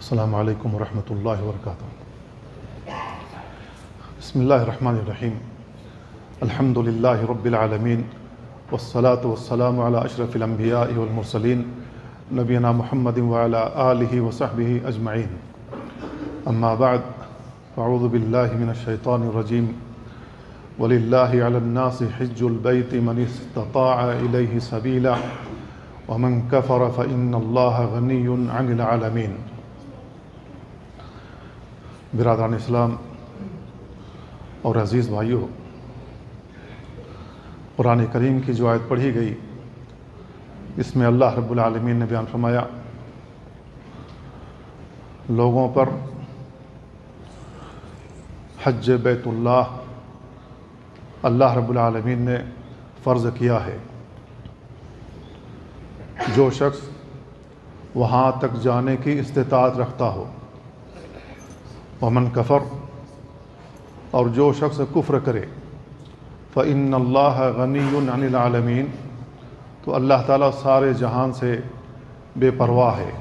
السلام علیکم ورحمۃ اللہ وبرکاتہ۔ بسم اللہ الرحمن الرحیم۔ الحمد للہ رب العالمین والصلاة والسلام علی اشرف الانبیاء والمرسلین نبینا محمد وعلی آلہ وصحبہ اجمعین، اما بعد فاعوذ باللہ من الشیطان الرجیم۔ وللہ علی الناس حج البیت من استطاع الیہ سبیلا ومن کفر فإن اللہ غنی عن العالمین۔ برادران اسلام اور عزیز بھائیوں، قرآن کریم کی جو آیت پڑھی گئی اس میں اللہ رب العالمین نے بیان فرمایا لوگوں پر حج بیت اللہ اللہ رب العالمین نے فرض کیا ہے۔ جو شخص وہاں تک جانے کی استطاعت رکھتا ہو، ومن کفر، اور جو شخص کفر کرے، فإن اللہ غنی عن العالمین، تو اللہ تعالیٰ سارے جہان سے بے پرواہ ہے۔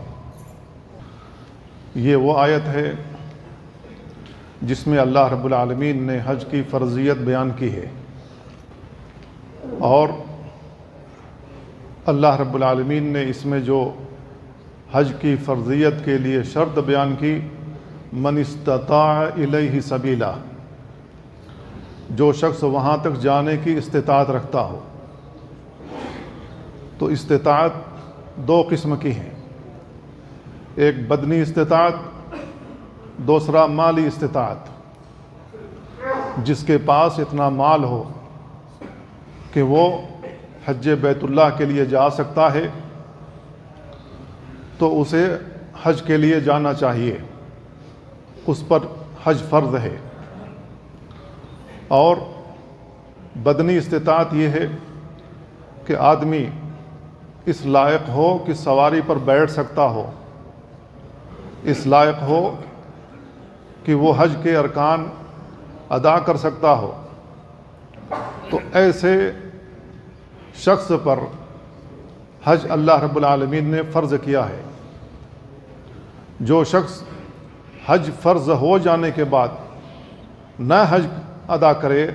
یہ وہ آیت ہے جس میں اللہ رب العالمین نے حج کی فرضیت بیان کی ہے، اور اللہ رب العالمین نے اس میں جو حج کی فرضیت کے لیے شرط بیان کی، من استطاع الیہ سبیلا، جو شخص وہاں تک جانے کی استطاعت رکھتا ہو۔ تو استطاعت دو قسم کی ہیں، ایک بدنی استطاعت، دوسرا مالی استطاعت۔ جس کے پاس اتنا مال ہو کہ وہ حج بیت اللہ کے لیے جا سکتا ہے تو اسے حج کے لیے جانا چاہیے، اس پر حج فرض ہے۔ اور بدنی استطاعت یہ ہے کہ آدمی اس لائق ہو کہ سواری پر بیٹھ سکتا ہو، اس لائق ہو کہ وہ حج کے ارکان ادا کر سکتا ہو، تو ایسے شخص پر حج اللہ رب العالمین نے فرض کیا ہے۔ جو شخص حج فرض ہو جانے کے بعد نہ حج ادا کرے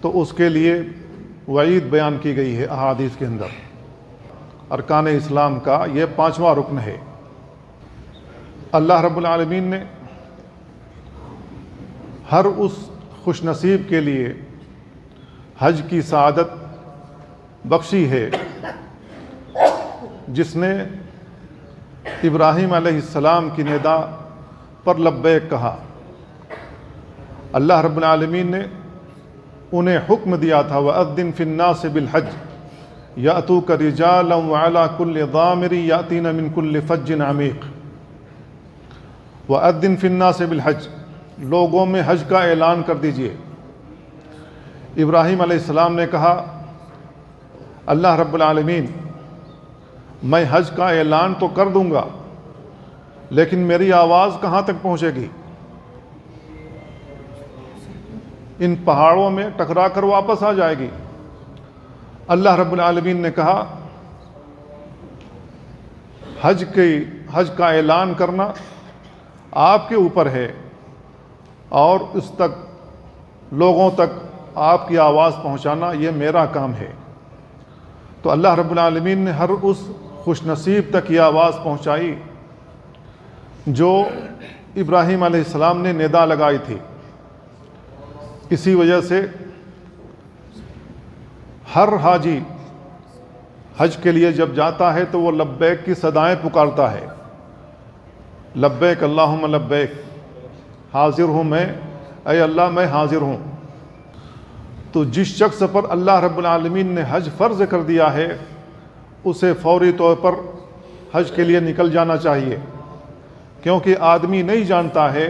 تو اس کے لیے وعید بیان کی گئی ہے احادیث کے اندر۔ ارکان اسلام کا یہ 5واں رکن ہے۔ اللہ رب العالمین نے ہر اس خوش نصیب کے لیے حج کی سعادت بخشی ہے جس نے ابراہیم علیہ السلام کی ندا پر لبیک کہا۔ اللہ رب العالمین نے انہیں حکم دیا تھا وَأَذِّن فِي النَّاسِ بِالْحَجِّ يَأْتُوكَ رِجَالًا وَعَلَىٰ كُلِّ ضَامِرٍ يَأْتِينَ مِنْ كُلِّ فَجٍّ عَمِيقٍ۔ وَأَذِّن فِي النَّاسِ بِالْحَجِّ، لوگوں میں حج کا اعلان کر دیجئے۔ ابراہیم علیہ السلام نے کہا اللہ رب العالمین، میں حج کا اعلان تو کر دوں گا لیکن میری آواز کہاں تک پہنچے گی؟ ان پہاڑوں میں ٹکرا کر واپس آ جائے گی۔ اللہ رب العالمین نے کہا حج کا اعلان کرنا آپ کے اوپر ہے، اور اس تک لوگوں تک آپ کی آواز پہنچانا یہ میرا کام ہے۔ تو اللہ رب العالمین نے ہر اس خوش نصیب تک یہ آواز پہنچائی جو ابراہیم علیہ السلام نے ندا لگائی تھی۔ اسی وجہ سے ہر حاجی حج کے لیے جب جاتا ہے تو وہ لبیک کی صدائیں پکارتا ہے، لبیک اللہم لبیک، حاضر ہوں میں، اے اللہ میں حاضر ہوں۔ تو جس شخص پر اللہ رب العالمین نے حج فرض کر دیا ہے اسے فوری طور پر حج کے لیے نکل جانا چاہیے، کیونکہ آدمی نہیں جانتا ہے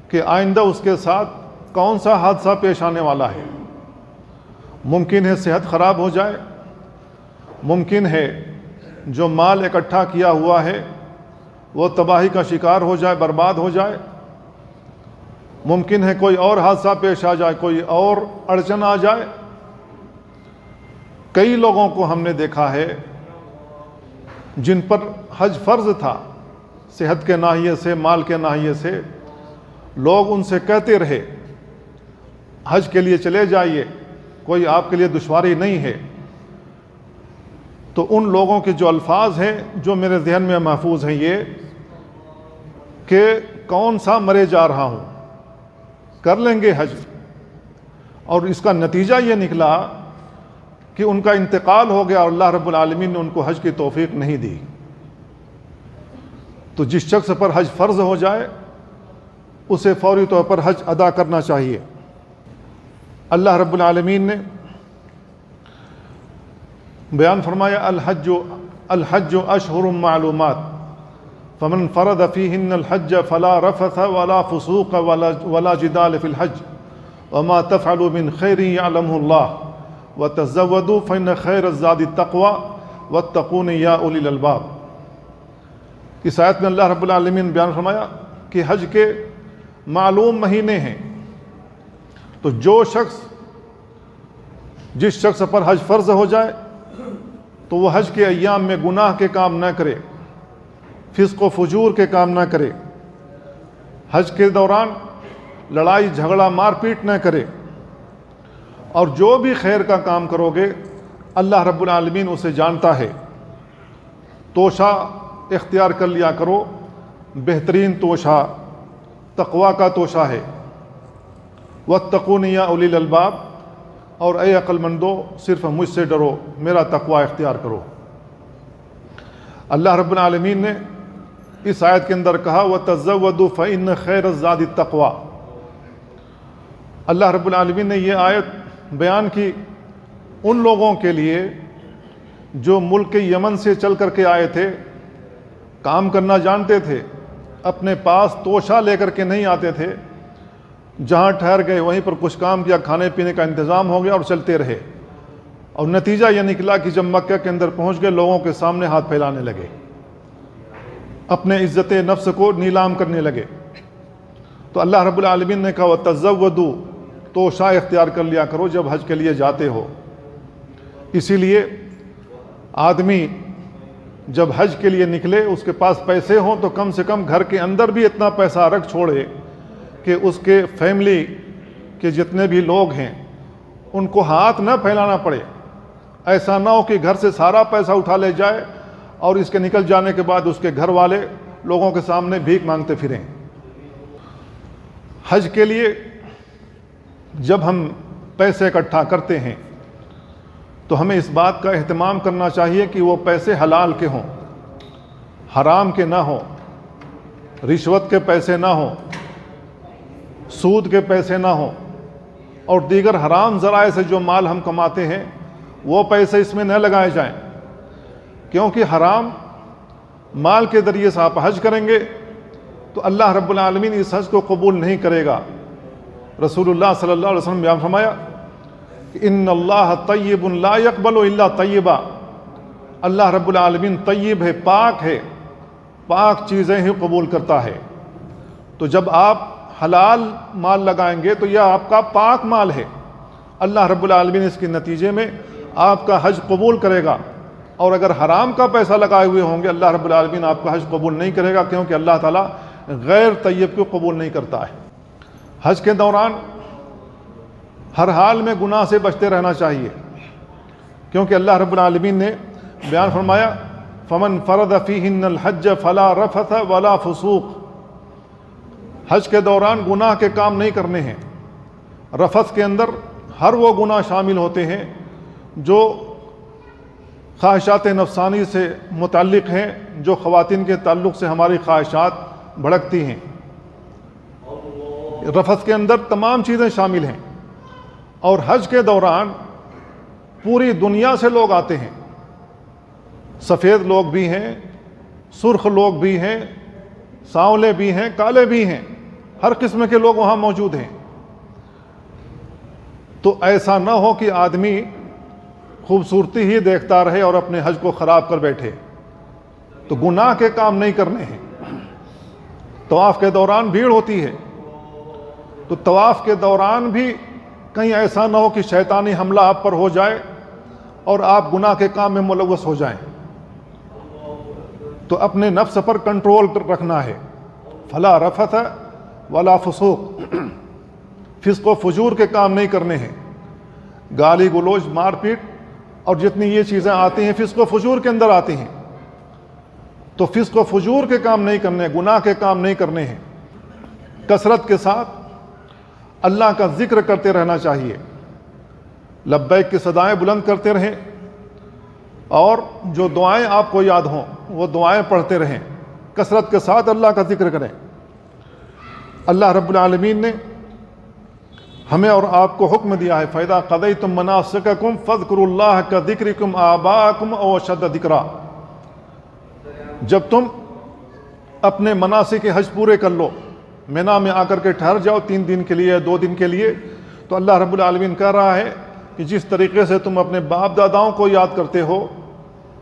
کہ آئندہ اس کے ساتھ کون سا حادثہ پیش آنے والا ہے۔ ممکن ہے صحت خراب ہو جائے، ممکن ہے جو مال اکٹھا کیا ہوا ہے وہ تباہی کا شکار ہو جائے، برباد ہو جائے، ممکن ہے کوئی اور حادثہ پیش آ جائے، کوئی اور اڑچن آ جائے۔ کئی لوگوں کو ہم نے دیکھا ہے جن پر حج فرض تھا صحت کے ناحیے سے، مال کے ناحیے سے، لوگ ان سے کہتے رہے حج کے لیے چلے جائیے، کوئی آپ کے لیے دشواری نہیں ہے، تو ان لوگوں کے جو الفاظ ہیں جو میرے ذہن میں محفوظ ہیں یہ کہ کون سا مرے جا رہا ہوں، کر لیں گے حج، اور اس کا نتیجہ یہ نکلا کہ ان کا انتقال ہو گیا اور اللہ رب العالمین نے ان کو حج کی توفیق نہیں دی۔ تو جس شخص پر حج فرض ہو جائے اسے فوری طور پر حج ادا کرنا چاہیے۔ اللہ رب العالمین نے بیان فرمایا الحج اشہر معلومات فمن فرض فیہن الحج فلا رفث ولا فسوق ولا جدال فی الحج وما تفعلوا من خیر یعلمہ اللہ وتزودوا فإن خیر الزاد التقوی واتقون یا اولی الالباب۔ اس آیت میں اللہ رب العالمین بیان فرمایا کہ حج کے معلوم مہینے ہیں، تو جو شخص جس شخص پر حج فرض ہو جائے تو وہ حج کے ایام میں گناہ کے کام نہ کرے، فسق و فجور کے کام نہ کرے، حج کے دوران لڑائی جھگڑا مار پیٹ نہ کرے، اور جو بھی خیر کا کام کرو گے اللہ رب العالمین اسے جانتا ہے۔ توشہ اختیار کر لیا کرو، بہترین توشہ تقوی کا توشہ ہے۔ واتقون یا اولی الالباب، اور اے عقل مندو صرف مجھ سے ڈرو، میرا تقوی اختیار کرو۔ اللہ رب العالمین نے اس آیت کے اندر کہا وَتَزَوَّدُوا فَإِنَّ خَيْرَ الزَّادِ التَّقْوَى۔ اللہ رب العالمین نے یہ آیت بیان کی ان لوگوں کے لیے جو ملک یمن سے چل کر کے آئے تھے، کام کرنا جانتے تھے، اپنے پاس توشہ لے کر کے نہیں آتے تھے، جہاں ٹھہر گئے وہیں پر کچھ کام کیا، کھانے پینے کا انتظام ہو گیا اور چلتے رہے، اور نتیجہ یہ نکلا کہ جب مکہ کے اندر پہنچ گئے لوگوں کے سامنے ہاتھ پھیلانے لگے، اپنے عزت نفس کو نیلام کرنے لگے۔ تو اللہ رب العالمین نے کہا وَتَزَوَّدُوا، توشہ اختیار کر لیا کرو جب حج کے لیے جاتے ہو۔ اسی لیے آدمی جب حج کے لیے نکلے اس کے پاس پیسے ہوں تو کم سے کم گھر کے اندر بھی اتنا پیسہ رکھ چھوڑے کہ اس کے فیملی کے جتنے بھی لوگ ہیں ان کو ہاتھ نہ پھیلانا پڑے۔ ایسا نہ ہو کہ گھر سے سارا پیسہ اٹھا لے جائے اور اس کے نکل جانے کے بعد اس کے گھر والے لوگوں کے سامنے بھیک مانگتے پھریں۔ حج کے لیے جب ہم پیسے اکٹھا کرتے ہیں تو ہمیں اس بات کا اہتمام کرنا چاہیے کہ وہ پیسے حلال کے ہوں، حرام کے نہ ہوں، رشوت کے پیسے نہ ہوں، سود کے پیسے نہ ہوں، اور دیگر حرام ذرائع سے جو مال ہم کماتے ہیں وہ پیسے اس میں نہ لگائے جائیں، کیونکہ حرام مال کے ذریعے سے آپ حج کریں گے تو اللہ رب العالمین اس حج کو قبول نہیں کرے گا۔ رسول اللہ صلی اللہ علیہ وسلم بیان فرمایا کہ ان اللہ طیب لا یقبل الا طیبا، اللہ رب العالمین طیب ہے، پاک چیزیں ہی قبول کرتا ہے۔ تو جب آپ حلال مال لگائیں گے تو یہ آپ کا پاک مال ہے، اللہ رب العالمین اس کے نتیجے میں آپ کا حج قبول کرے گا، اور اگر حرام کا پیسہ لگائے ہوئے ہوں گے اللہ رب العالمین آپ کا حج قبول نہیں کرے گا، کیونکہ اللہ تعالیٰ غیر طیب کو قبول نہیں کرتا ہے۔ حج کے دوران ہر حال میں گناہ سے بچتے رہنا چاہیے، کیونکہ اللہ رب العالمین نے بیان فرمایا فمن فرض فیہن الحج فلا رفث ولا فسوق، حج کے دوران گناہ کے کام نہیں کرنے ہیں۔ رفث کے اندر ہر وہ گناہ شامل ہوتے ہیں جو خواہشات نفسانی سے متعلق ہیں، جو خواتین کے تعلق سے ہماری خواہشات بھڑکتی ہیں۔ رفث کے اندر تمام چیزیں شامل ہیں، اور حج کے دوران پوری دنیا سے لوگ آتے ہیں، سفید لوگ بھی ہیں، سرخ لوگ بھی ہیں، سانولے بھی ہیں، کالے بھی ہیں، ہر قسم کے لوگ وہاں موجود ہیں۔ تو ایسا نہ ہو کہ آدمی خوبصورتی ہی دیکھتا رہے اور اپنے حج کو خراب کر بیٹھے، تو گناہ کے کام نہیں کرنے ہیں۔ طواف کے دوران بھیڑ ہوتی ہے، تو طواف کے دوران بھی کہیں ایسا نہ ہو کہ شیطانی حملہ آپ پر ہو جائے اور آپ گناہ کے کام میں ملوث ہو جائیں۔ تو اپنے نفس پر کنٹرول رکھنا ہے. فلا رفث ولا فسوق، فسق و فجور کے کام نہیں کرنے ہیں. گالی گلوچ، مار پیٹ اور جتنی یہ چیزیں آتی ہیں فسق و فجور کے اندر آتی ہیں، تو فسق و فجور کے کام نہیں کرنے، گناہ کے کام نہیں کرنے ہیں. کثرت کے ساتھ اللہ کا ذکر کرتے رہنا چاہیے. لبیک کی صدائیں بلند کرتے رہیں، اور جو دعائیں آپ کو یاد ہوں وہ دعائیں پڑھتے رہیں. کثرت کے ساتھ اللہ کا ذکر کریں. اللہ رب العالمین نے ہمیں اور آپ کو حکم دیا ہے فَإِذَا قَضَيْتُم مَّنَاسِكَكُمْ فَاذْكُرُوا اللَّهَ كَذِكْرِكُمْ آبَاءَكُمْ أَوْ أَشَدَّ ذِكْرًا. جب تم اپنے مناسک حج پورے کر لو، مینا میں آ کر کے ٹھہر جاؤ 3 دن کے لیے، 2 دن کے لیے، تو اللہ رب العالمین کہہ رہا ہے کہ جس طریقے سے تم اپنے باپ داداؤں کو یاد کرتے ہو،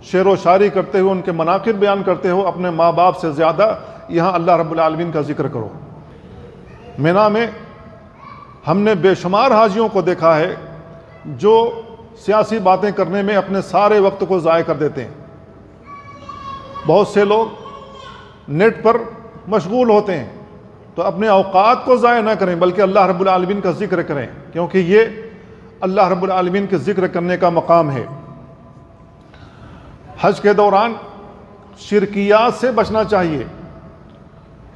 شعر و شاعری کرتے ہو، ان کے مناقب بیان کرتے ہو، اپنے ماں باپ سے زیادہ یہاں اللہ رب العالمین کا ذکر کرو. مینا میں ہم نے بے شمار حاجیوں کو دیکھا ہے جو سیاسی باتیں کرنے میں اپنے سارے وقت کو ضائع کر دیتے ہیں. بہت سے لوگ نیٹ پر مشغول ہوتے ہیں، تو اپنے اوقات کو ضائع نہ کریں بلکہ اللہ رب العالمین کا ذکر کریں، کیونکہ یہ اللہ رب العالمین کے ذکر کرنے کا مقام ہے. حج کے دوران شرکیات سے بچنا چاہیے.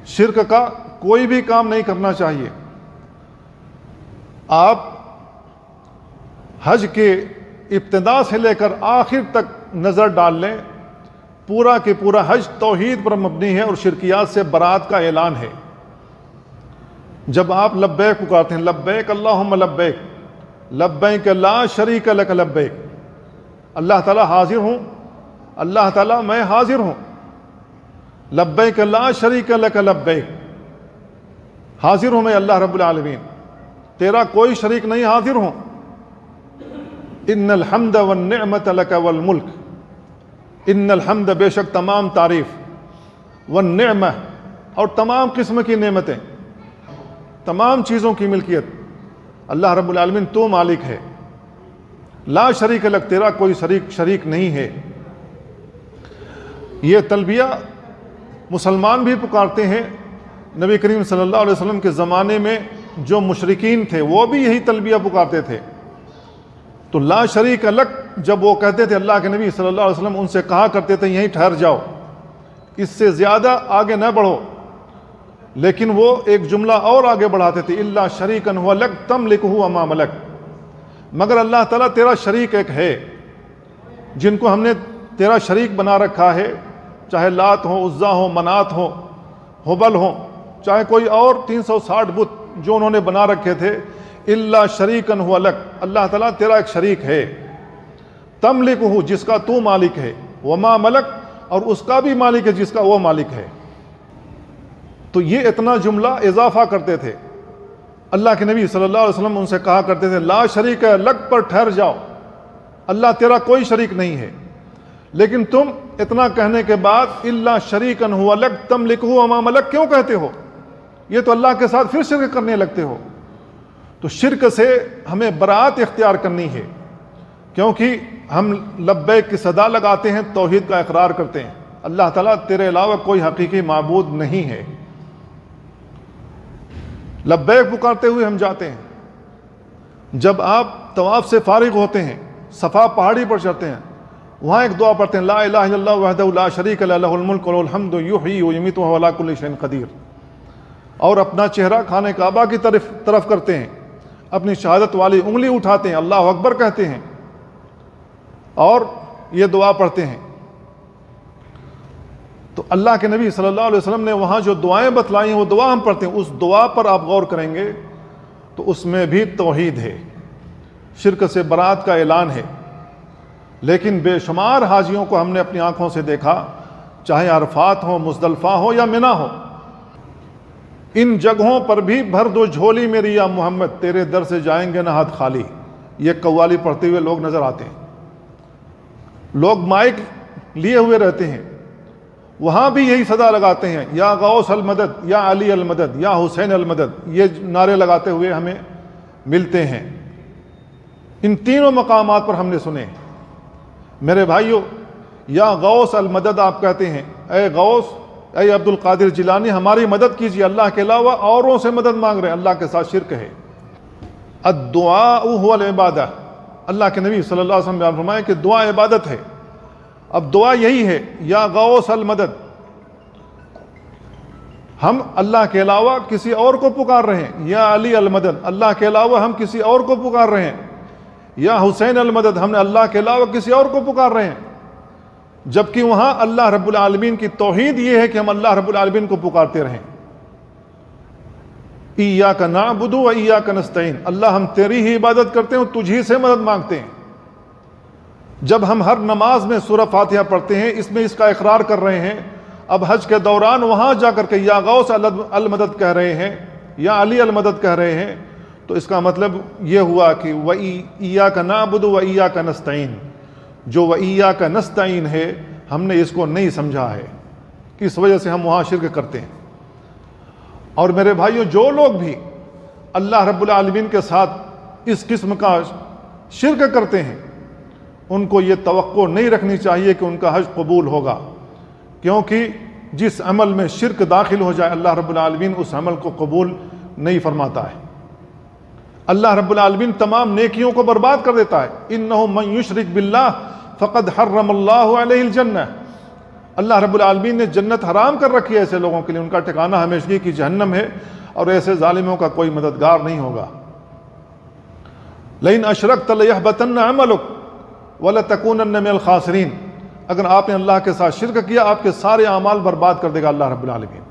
شرک کا کوئی بھی کام نہیں کرنا چاہیے. آپ حج کے ابتدا سے لے کر آخر تک نظر ڈال لیں، پورا کہ پورا حج توحید پر مبنی ہے اور شرکیات سے برات کا اعلان ہے. جب آپ لبیک پکارتے ہیں، لبیک اللہم لبیک، لبیک لا شریک لک لبیک، اللہ تعالیٰ حاضر ہوں، اللہ تعالیٰ میں حاضر ہوں. لبیک لا شریک لک لبیک، حاضر ہوں میں اللہ رب العالمین، تیرا کوئی شریک نہیں، حاضر ہوں. ان الحمد والنعمت لک والملک، ان الحمد بے شک تمام تعریف، والنعمہ اور تمام قسم کی نعمتیں، تمام چیزوں کی ملکیت اللہ رب العالمین تو مالک ہے. لا شریک لک، تیرا کوئی شریک نہیں ہے. یہ تلبیہ مسلمان بھی پکارتے ہیں. نبی کریم صلی اللہ علیہ وسلم کے زمانے میں جو مشرکین تھے وہ بھی یہی تلبیہ پکارتے تھے. تو لا شریک لک جب وہ کہتے تھے، اللہ کے نبی صلی اللہ علیہ وسلم ان سے کہا کرتے تھے یہیں ٹھہر جاؤ، اس سے زیادہ آگے نہ بڑھو. لیکن وہ ایک جملہ اور آگے بڑھاتے تھے، الا شریکا هو لک تملکہ وما ملک، مگر اللہ تعالیٰ تیرا شریک ایک ہے جن کو ہم نے تیرا شریک بنا رکھا ہے، چاہے لات ہو، عزا ہو، منات ہو، ہبل ہو، چاہے کوئی اور 360 بت جو انہوں نے بنا رکھے تھے. الا شریکا هو لک، اللہ تعالیٰ تیرا ایک شریک ہے، تملکہ جس کا تو مالک ہے، وما ملک اور اس کا بھی مالک ہے جس کا وہ مالک ہے. تو یہ اتنا جملہ اضافہ کرتے تھے. اللہ کے نبی صلی اللہ علیہ وسلم ان سے کہا کرتے تھے لا شریک لک پر ٹھہر جاؤ، اللہ تیرا کوئی شریک نہیں ہے. لیکن تم اتنا کہنے کے بعد الا شریکا هو لک تملکہ وما ملک کیوں کہتے ہو؟ یہ تو اللہ کے ساتھ پھر شرک کرنے لگتے ہو. تو شرک سے ہمیں برات اختیار کرنی ہے، کیونکہ ہم لبیک کی صدا لگاتے ہیں، توحید کا اقرار کرتے ہیں، اللہ تعالیٰ تیرے علاوہ کوئی حقیقی معبود نہیں ہے. لبیک پکارتے ہوئے ہم جاتے ہیں. جب آپ طواف سے فارغ ہوتے ہیں، صفا پہاڑی پر چڑھتے ہیں، وہاں ایک دعا پڑھتے ہیں لا الہ الا اللہ وحدہ لا شریک لہ لہ الملک ولہ الحمد یحیی ویمیت وہو علی کل شیء قدیر. اور اپنا چہرہ خانہ کعبہ کی طرف کرتے ہیں، اپنی شہادت والی انگلی اٹھاتے ہیں، اللہ اکبر کہتے ہیں اور یہ دعا پڑھتے ہیں. تو اللہ کے نبی صلی اللہ علیہ وسلم نے وہاں جو دعائیں بتلائی ہیں وہ دعا ہم پڑھتے ہیں. اس دعا پر آپ غور کریں گے تو اس میں بھی توحید ہے، شرک سے برات کا اعلان ہے. لیکن بے شمار حاجیوں کو ہم نے اپنی آنکھوں سے دیکھا، چاہے عرفات ہو، مزدلفہ ہو یا منا ہو، ان جگہوں پر بھی بھر دو جھولی میری یا محمد، تیرے در سے جائیں گے نہ ہاتھ خالی. یہ قوالی پڑھتے ہوئے لوگ نظر آتے ہیں. لوگ مائک لیے ہوئے رہتے ہیں، وہاں بھی یہی صدا لگاتے ہیں، یا غوث المدد، یا علی المدد، یا حسین المدد، یہ نعرے لگاتے ہوئے ہمیں ملتے ہیں. ان تینوں مقامات پر ہم نے سنے. میرے بھائیوں، یا غوث المدد آپ کہتے ہیں، اے غوث، اے عبد القادر جیلانی ہماری مدد کیجیے، اللہ کے علاوہ اوروں سے مدد مانگ رہے ہیں، اللہ کے ساتھ شرک ہے۔ الدعاء هو العبادہ، اللہ کے نبی صلی اللہ علیہ وسلم بیان فرمائے کہ دعا عبادت ہے۔ اب دعا یہی ہے، یا غوث المدد، ہم اللہ کے علاوہ کسی اور کو پکار رہے ہیں، یا علی المدد، اللہ کے علاوہ ہم کسی اور کو پکار رہے ہیں، یا حسین المدد، ہم نے اللہ کے علاوہ کسی اور کو پکار رہے ہیں، جبکہ وہاں اللہ رب العالمین کی توحید یہ ہے کہ ہم اللہ رب العالمین کو پکارتے رہیں۔ ایاک نعبد و ایاک نستعین، اللہ ہم تیری ہی عبادت کرتے ہیں اور تجھ ہی سے مدد مانگتے ہیں۔ جب ہم ہر نماز میں سورہ فاتحہ پڑھتے ہیں، اس میں اس کا اقرار کر رہے ہیں، اب حج کے دوران وہاں جا کر کے یا غوث المدد کہہ رہے ہیں، یا علی المدد کہہ رہے ہیں، تو اس کا مطلب یہ ہوا کہ وَإِيَّاكَ نَعْبُدُ وَإِيَّاكَ نَسْتَعِينُ، جو وَإِيَّاكَ نَسْتَعِينُ ہے ہم نے اس کو نہیں سمجھا ہے، اس وجہ سے ہم وہاں شرک کرتے ہیں۔ اور میرے بھائیوں، جو لوگ بھی اللہ رب العالمین کے ساتھ اس قسم کا شرک کرتے ہیں، ان کو یہ توقع نہیں رکھنی چاہیے کہ ان کا حج قبول ہوگا، کیونکہ جس عمل میں شرک داخل ہو جائے اللہ رب العالمین اس عمل کو قبول نہیں فرماتا ہے۔ اللہ رب العالمین تمام نیکیوں کو برباد کر دیتا ہے۔ انہ من یشرک باللہ فقد حرم اللہ علیہ الجنہ، اللہ رب العالمین نے جنت حرام کر رکھی ہے ایسے لوگوں کے لیے، ان کا ٹھکانہ ہمیشگی کی جہنم ہے، اور ایسے ظالموں کا کوئی مددگار نہیں ہوگا۔ لئن اشرکت لیحبطن عملک ولتکونن من الخاسرین، اگر آپ نے اللہ کے ساتھ شرک کیا آپ کے سارے اعمال برباد کر دے گا اللہ رب العالمین۔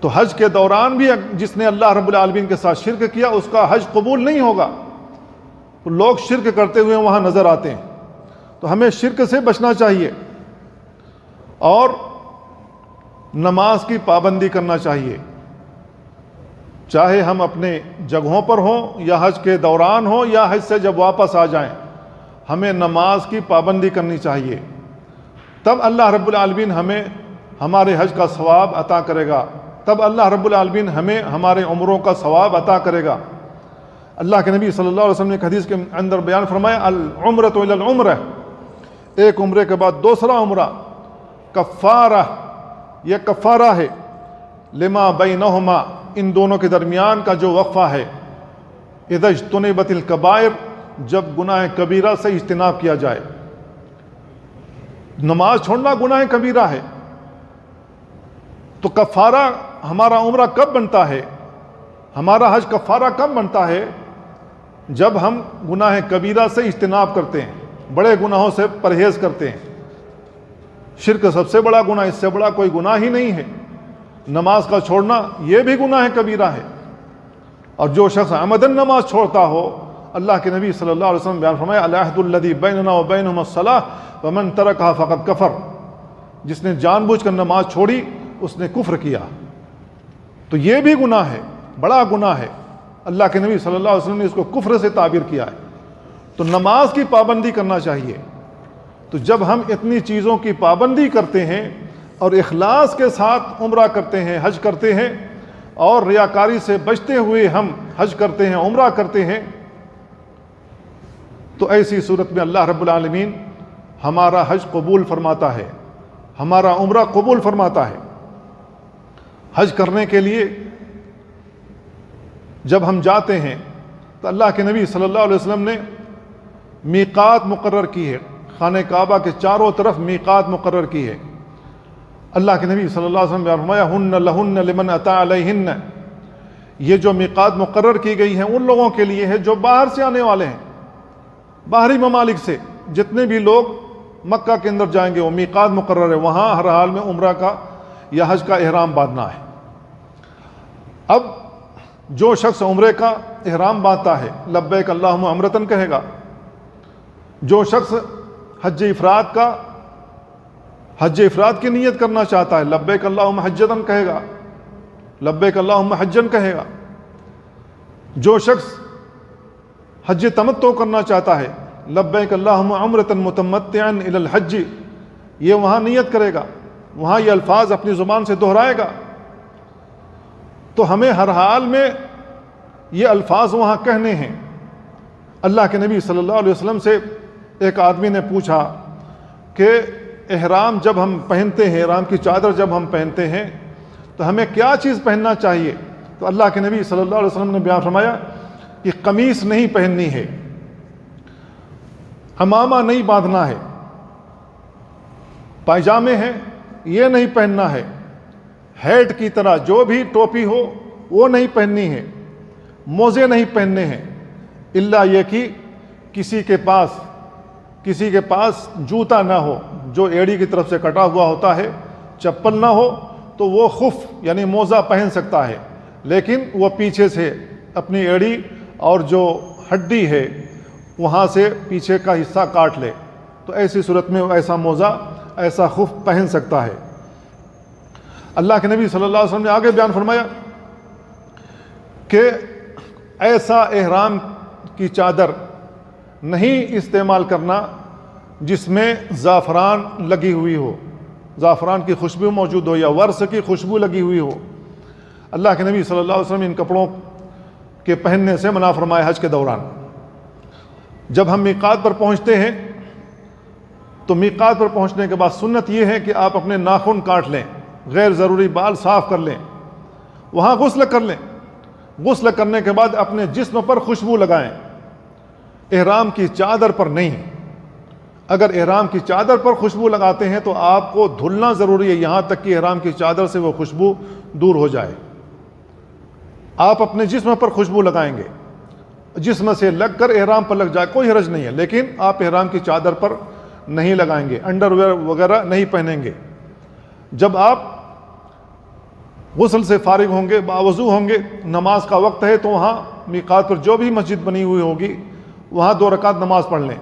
تو حج کے دوران بھی جس نے اللہ رب العالمین کے ساتھ شرک کیا اس کا حج قبول نہیں ہوگا۔ تو لوگ شرک کرتے ہوئے وہاں نظر آتے ہیں، تو ہمیں شرک سے بچنا چاہیے اور نماز کی پابندی کرنا چاہیے، چاہے ہم اپنے جگہوں پر ہوں یا حج کے دوران ہوں یا حج سے جب واپس آ جائیں، ہمیں نماز کی پابندی کرنی چاہیے، تب اللہ رب العالمین ہمیں ہمارے حج کا ثواب عطا کرے گا، تب اللہ رب العالمین ہمیں ہمارے عمروں کا ثواب عطا کرے گا۔ اللہ کے نبی صلی اللہ علیہ وسلم نے ایک حدیث کے اندر بیان فرمایا، العمرۃ الی العمرہ، ایک عمرے کے بعد دوسرا عمرہ کفارہ، یہ کفارہ ہے لما بینہما، ان دونوں کے درمیان کا جو وقفہ ہے، اذا اجتنبت الکبائر، جب گناہ کبیرہ سے اجتناب کیا جائے۔ نماز چھوڑنا گناہ کبیرہ ہے، تو کفارہ ہمارا عمرہ کب بنتا ہے، ہمارا حج کفارہ کب بنتا ہے؟ جب ہم گناہ کبیرہ سے اجتناب کرتے ہیں، بڑے گناہوں سے پرہیز کرتے ہیں۔ شرک سب سے بڑا گناہ، اس سے بڑا کوئی گناہ ہی نہیں ہے۔ نماز کا چھوڑنا یہ بھی گناہ کبیرہ ہے، اور جو شخص عمدن نماز چھوڑتا ہو، اللہ کے نبی صلی اللہ علیہ وسلم بیان فرمایا، العہد الذی بیننا وبینہم الصلاۃ ومن ترکھا فقد کفر، جس نے جان بوجھ کر نماز چھوڑی اس نے کفر کیا۔ تو یہ بھی گناہ ہے، بڑا گناہ ہے، اللہ کے نبی صلی اللہ علیہ وسلم نے اس کو کفر سے تعبیر کیا ہے۔ تو نماز کی پابندی کرنا چاہیے۔ تو جب ہم اتنی چیزوں کی پابندی کرتے ہیں اور اخلاص کے ساتھ عمرہ کرتے ہیں، حج کرتے ہیں، اور ریاکاری سے بچتے ہوئے ہم حج کرتے ہیں، عمرہ کرتے ہیں، تو ایسی صورت میں اللہ رب العالمین ہمارا حج قبول فرماتا ہے، ہمارا عمرہ قبول فرماتا ہے۔ حج کرنے کے لیے جب ہم جاتے ہیں تو اللہ کے نبی صلی اللہ علیہ وسلم نے میقات مقرر کی ہے، خانہ کعبہ کے چاروں طرف میقات مقرر کی ہے۔ اللہ کے نبی صلی اللہ علیہ وسلم نے فرمایا، ہن لہن لمن اتی علیہن، یہ جو میقات مقرر کی گئی ہیں ان لوگوں کے لیے ہے جو باہر سے آنے والے ہیں، باہری ممالک سے جتنے بھی لوگ مکہ کے اندر جائیں گے وہ میقات مقرر ہے، وہاں ہر حال میں عمرہ کا یا حج کا احرام باندھنا ہے۔ اب جو شخص عمرے کا احرام باندھتا ہے لبیک اللہم عمرتن کہے گا، جو شخص حج افراد کی نیت کرنا چاہتا ہے لبیک اللہم حجتن کہے گا، لبیک اللہم حجن کہے گا، جو شخص حج تمتع کرنا چاہتا ہے لبیک اللہم عمرتن متمتعا الی الحج، یہ وہاں نیت کرے گا، وہاں یہ الفاظ اپنی زبان سے دہرائے گا۔ تو ہمیں ہر حال میں یہ الفاظ وہاں کہنے ہیں۔ اللہ کے نبی صلی اللہ علیہ وسلم سے ایک آدمی نے پوچھا کہ احرام جب ہم پہنتے ہیں، احرام کی چادر جب ہم پہنتے ہیں تو ہمیں کیا چیز پہننا چاہیے؟ تو اللہ کے نبی صلی اللہ علیہ وسلم نے بیان فرمایا کہ قمیص نہیں پہننی ہے، عمامہ نہیں باندھنا ہے، پائجامے ہیں یہ نہیں پہننا ہے، ہیٹ کی طرح جو بھی ٹوپی ہو وہ نہیں پہننی ہے، موزے نہیں پہننے ہیں، الا یہ کہ کسی کے پاس جوتا نہ ہو جو ایڑی کی طرف سے کٹا ہوا ہوتا ہے، چپل نہ ہو تو وہ خف یعنی موزہ پہن سکتا ہے، لیکن وہ پیچھے سے اپنی ایڑی اور جو ہڈی ہے وہاں سے پیچھے کا حصہ کاٹ لے، تو ایسی صورت میں وہ ایسا موزہ ایسا خف پہن سکتا ہے۔ اللہ کے نبی صلی اللہ علیہ وسلم نے آگے بیان فرمایا کہ ایسا احرام کی چادر نہیں استعمال کرنا جس میں زعفران لگی ہوئی ہو، زعفران کی خوشبو موجود ہو یا ورس کی خوشبو لگی ہوئی ہو۔ اللہ کے نبی صلی اللہ علیہ وسلم ان کپڑوں کے پہننے سے منع فرمایا حج کے دوران۔ جب ہم میقات پر پہنچتے ہیں تو میقات پر پہنچنے کے بعد سنت یہ ہے کہ آپ اپنے ناخن کاٹ لیں، غیر ضروری بال صاف کر لیں، وہاں غسل کر لیں، غسل کرنے کے بعد اپنے جسم پر خوشبو لگائیں، احرام کی چادر پر نہیں۔ اگر احرام کی چادر پر خوشبو لگاتے ہیں تو آپ کو دھلنا ضروری ہے یہاں تک کہ احرام کی چادر سے وہ خوشبو دور ہو جائے۔ آپ اپنے جسم پر خوشبو لگائیں گے، جسم سے لگ کر احرام پر لگ جائے کوئی حرج نہیں ہے، لیکن آپ احرام کی چادر پر نہیں لگائیں گے، انڈر ویئر وغیرہ نہیں پہنیں گے۔ جب آپ غسل سے فارغ ہوں گے، باوضو ہوں گے، نماز کا وقت ہے تو وہاں میقات پر جو بھی مسجد بنی ہوئی ہوگی وہاں 2 رکعت نماز پڑھ لیں،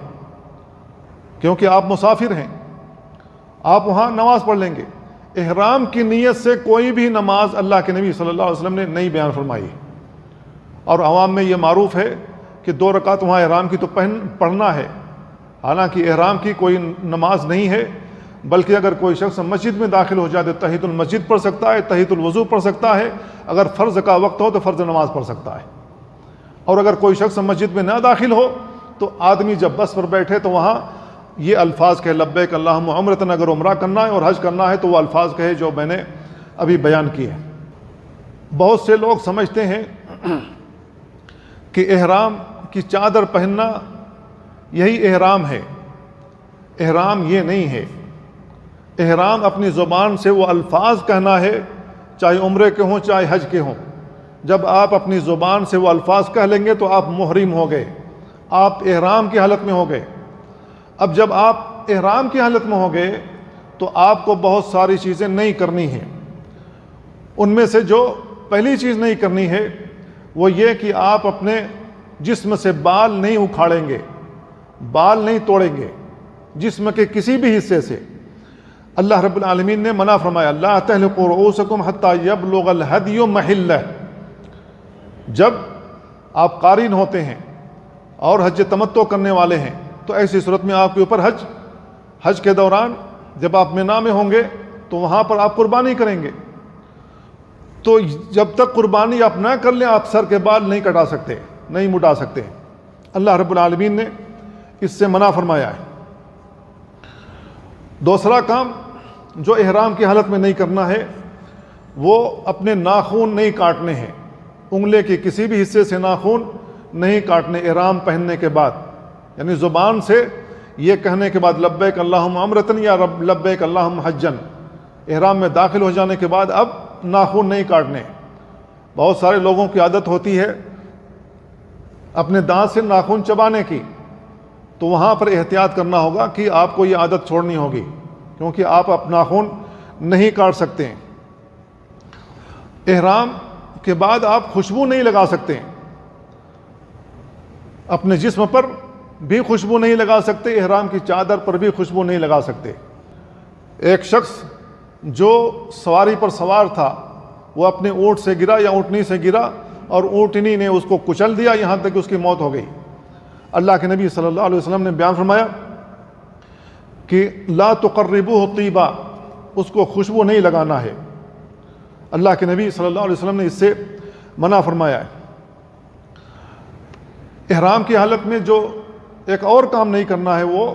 کیونکہ آپ مسافر ہیں، آپ وہاں نماز پڑھ لیں گے۔ احرام کی نیت سے کوئی بھی نماز اللہ کے نبی صلی اللہ علیہ وسلم نے نہیں بیان فرمائی، اور عوام میں یہ معروف ہے کہ 2 رکعت وہاں احرام کی تو پڑھنا ہے، حالانکہ احرام کی کوئی نماز نہیں ہے، بلکہ اگر کوئی شخص مسجد میں داخل ہو جائے تو تحیۃ المسجد پڑھ سکتا ہے، تحیۃ الوضو پڑھ سکتا ہے، اگر فرض کا وقت ہو تو فرض نماز پڑھ سکتا ہے، اور اگر کوئی شخص مسجد میں نہ داخل ہو تو آدمی جب بس پر بیٹھے تو وہاں یہ الفاظ کہے لبیک اللہم عمرۃ، اگر عمرہ کرنا ہے اور حج کرنا ہے تو وہ الفاظ کہے جو میں نے ابھی بیان کیے۔ بہت سے لوگ سمجھتے ہیں کہ احرام کی چادر پہننا یہی احرام ہے، احرام یہ نہیں ہے۔ احرام اپنی زبان سے وہ الفاظ کہنا ہے، چاہے عمرے کے ہوں چاہے حج کے ہوں۔ جب آپ اپنی زبان سے وہ الفاظ کہہ لیں گے تو آپ محرم ہو گئے، آپ احرام کی حالت میں ہو گئے۔ اب جب آپ احرام کی حالت میں ہو گئے تو آپ کو بہت ساری چیزیں نہیں کرنی ہیں۔ ان میں سے جو پہلی چیز نہیں کرنی ہے وہ یہ کہ آپ اپنے جسم سے بال نہیں اکھاڑیں گے، بال نہیں توڑیں گے، جسم کے کسی بھی حصے سے۔ اللہ رب العالمین نے منع فرمایا لا تحلقوا رؤوسکم حتی یبلغ الہدی محلہ۔ جب آپ قارن ہوتے ہیں اور حج تمتع کرنے والے ہیں تو ایسی صورت میں آپ کے اوپر حج کے دوران جب آپ مینا میں ہوں گے تو وہاں پر آپ قربانی کریں گے، تو جب تک قربانی آپ نہ کر لیں آپ سر کے بال نہیں کٹا سکتے، نہیں مڈا سکتے۔ اللہ رب العالمین نے اس سے منع فرمایا ہے۔ دوسرا کام جو احرام کی حالت میں نہیں کرنا ہے وہ اپنے ناخن نہیں کاٹنے ہیں، انگلے کے کسی بھی حصے سے ناخن نہیں کاٹنے احرام پہننے کے بعد، یعنی زبان سے یہ کہنے کے بعد لبیک اللہم عمرۃ یا لبیک اللہم حجن، احرام میں داخل ہو جانے کے بعد اب ناخن نہیں کاٹنے۔ بہت سارے لوگوں کی عادت ہوتی ہے اپنے دانت سے ناخن چبانے کی، تو وہاں پر احتیاط کرنا ہوگا کہ آپ کو یہ عادت چھوڑنی ہوگی، کیونکہ آپ اپنا ناخن نہیں کاٹ سکتے ہیں۔ احرام کے بعد آپ خوشبو نہیں لگا سکتے، اپنے جسم پر بھی خوشبو نہیں لگا سکتے، احرام کی چادر پر بھی خوشبو نہیں لگا سکتے۔ ایک شخص جو سواری پر سوار تھا وہ اپنے اونٹ سے گرا یا اونٹنی سے گرا اور اونٹنی نے اس کو کچل دیا یہاں تک کہ اس کی موت ہو گئی۔ اللہ کے نبی صلی اللہ علیہ وسلم نے بیان فرمایا کہ لا تقربوه طیبا، اس کو خوشبو نہیں لگانا ہے۔ اللہ کے نبی صلی اللہ علیہ وسلم نے اس سے منع فرمایا ہے۔ احرام کی حالت میں جو ایک اور کام نہیں کرنا ہے وہ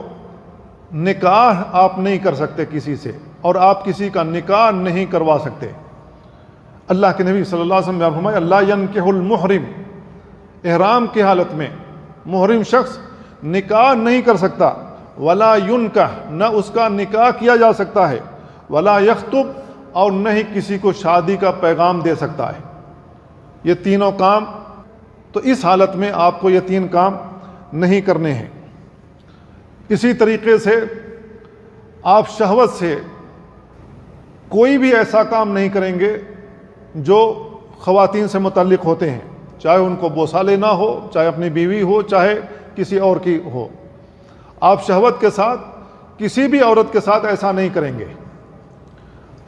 نکاح آپ نہیں کر سکتے کسی سے، اور آپ کسی کا نکاح نہیں کروا سکتے۔ اللہ کے نبی صلی اللہ علیہ وسلم نے فرمایا لا ينکح المحرم، احرام کی حالت میں محرم شخص نکاح نہیں کر سکتا، ولا ينکح، نہ اس کا نکاح کیا جا سکتا ہے، ولا یخطب، اور نہ ہی کسی کو شادی کا پیغام دے سکتا ہے۔ یہ تینوں کام، تو اس حالت میں آپ کو یہ تین کام نہیں کرنے ہیں۔ اسی طریقے سے آپ شہوت سے کوئی بھی ایسا کام نہیں کریں گے جو خواتین سے متعلق ہوتے ہیں، چاہے ان کو بوسہ لینا ہو، چاہے اپنی بیوی ہو، چاہے کسی اور کی ہو۔ آپ شہوت کے ساتھ کسی بھی عورت کے ساتھ ایسا نہیں کریں گے۔